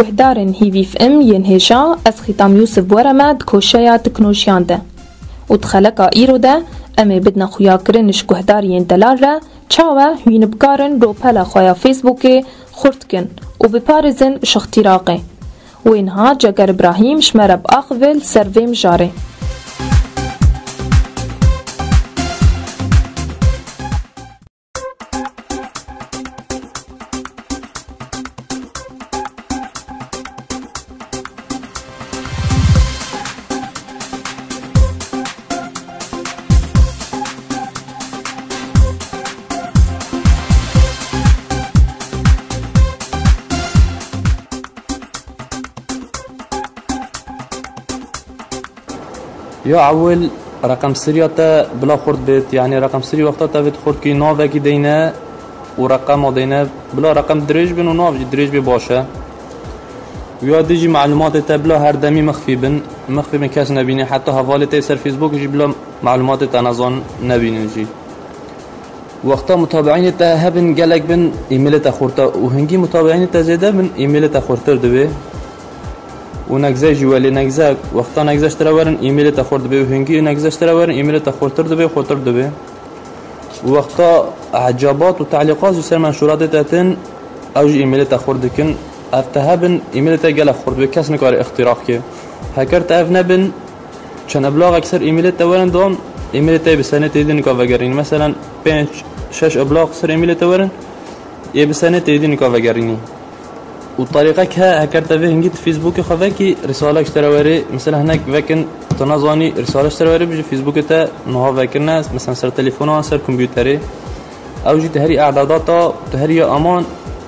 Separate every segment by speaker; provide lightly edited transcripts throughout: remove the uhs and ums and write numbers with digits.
Speaker 1: گهدارن هیویف ام ینهشا از ختام یوسف بورمد کوشیا تکنوشیانده و تخلقا ایرو ده امی بدنا خویا کرنش گهدارین دلال را چاوه هین بکارن رو پلا خویا فیسبوک خورد کن و بپارزن شختیراقه و اینها جگر ابراهیم شمرب آخویل سرویم جاره.
Speaker 2: یا اول رقم سریاتا بلا خورد بید، یعنی رقم سری وقتا تا بید خورد که ناو اکی دینه و رقم دینه بلا رقم دریج بین و ناو دریج بی باشه. یا دیجی معلومات تا بلا هر دمی مخفی بین کس نبینه، حتی حواله تا سر فیسبوک جی بلا معلومات تا نظان نبینه جی. وقتا متابعین تا هبن گلک بین ایمیل تا خورده و هنگی متابعین تا زیده بین ایمیل تا خورده دوی و نگزه جوالی نگزه وقتا نگزش ترورن ایمیل تا خورد به و هنگی نگزش ترورن ایمیل تا خورتر دو به خورتر دو به وقتا عجابات و تعلیقات سر منشورات تاتن اوج ایمیل تا خورد کن افتهابن ایمیل تا گل خورد به کس نکار اختراق که هکر تاف نبن چن ابلاغ اکثر ایمیل تا ورن دون ایمیل تا بسنه تیدین کا وگرین مثلا 5-6 ابلاغ سر ایمیل تا ورن یه بسنه تیدین کا وگرینی وطريقة هكرت به هنجيت فيسبوك خذاكي رسالة اشتراوري مثلا هناك فاكن تنازاني رسالة اشتراوري بيجي فيسبوك تا نها فاكرنا مثلا سر تليفونه سر كمبيوتري أو جي تهري إعدادات تهري أمان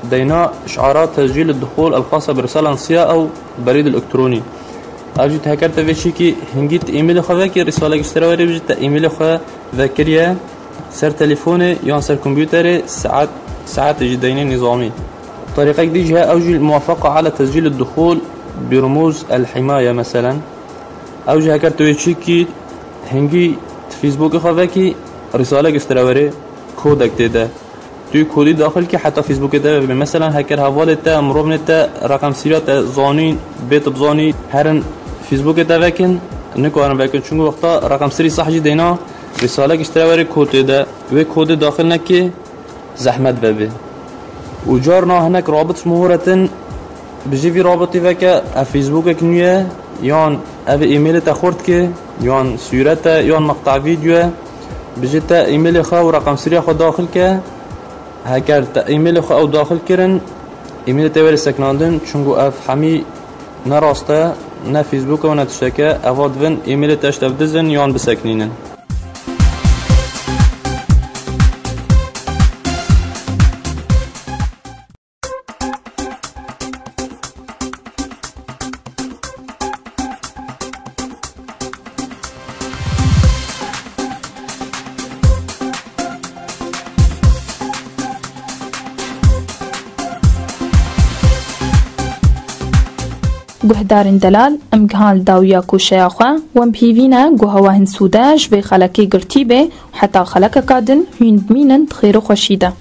Speaker 2: دينا إشعارات تسجيل الدخول الخاصة برسالة نصية أو بريد الإلكتروني أو جي هكرت به شيء كي هنجيت إيميل خذاكي رسالة اشتراوري بيجي إيميل خا ذاكرية سر تليفوني يان سر كمبيوتري ساعات يجي دينين نظامي. طريقة جديدة أوجه الموافقة على تسجيل الدخول برموز الحماية مثلا أوجه كارتويتشيكي هنجي فيسبوك خذاكي رسالة استراوري كودك تدا توی کودی داخل که حتی فیسبوک ده مثلا هکر حواله تا مروبن تا رقم سیرات زانین بیت بزانی هرن فیسبوک ده وکن نکارن وکن چون وقتا رقم سری صح جی دینا رساله اشتراوری کود ده و کود داخل نکی زحمت ببه و جارنا هناك رابط مهورتن بجي في رابطي وكا فيسبوك كنيه يان اف ايميل تا خورد كي يان صورته يان مقطع فيديو بجي تا ايميل خا ورقم سري خو داخل كه هكر تا ايميل خو او داخل كرن ايميل تا ور سكناندن چونغو اف حمي نراسته نا فيسبوك و نا تشتكه افادفن ايميل تا اشتفدزن يان بسكنينن.
Speaker 1: گهدارن دلال ام گهال داویا کوشیا خو وم پیوینا گوهوهن سوداج به خلکی گرتی به حتی خلک کادن هین بمینن خیر و خوشیده